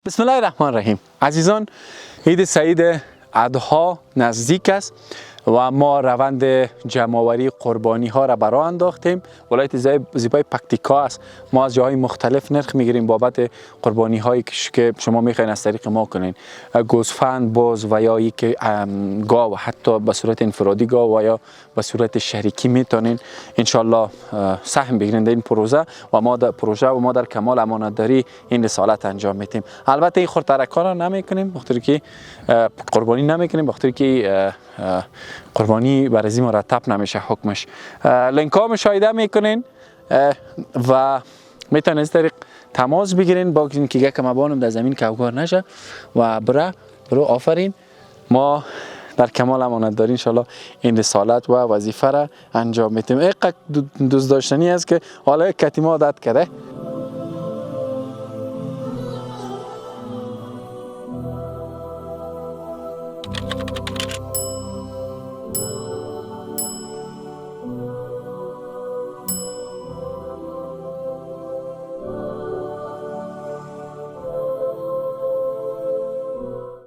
بسم الله الرحمن الرحیم. عزیزان، عید سعید اضحی نزدیک است و ما روند جمع‌آوری قربانی ها را براه انداختیم. ولایت زیبای پکتیکا است. ما از جاهای مختلف نرخ میگیریم بابت قربانی هایی که شما میخواین از طریق ما کنین، گوسفند، بز و یا یک گاو، حتی به صورت انفرادی گاو و یا به صورت شریکی میتونین ان شاء الله سهم بگیرین در این پروژه و ما در کمال امانتداری این رسالت انجام میدیم. البته این خورترکان را نمیکنیم بخاطر که قربانی نمیکنیم، بخاطر که قربانی بر از این مرتب نمیشه حکمش. لینک ها مشاهده میکنین و میتونین از طریق تماس بگیرین با اینکه یک مبانم در زمین کوکار نشه و برو آفرین. ما در کمال امانتداری ان شاء الله این رسالت و وظیفه را انجام میدیم. یک دوست داشتنی است که حالا یک کتیما عادت کرده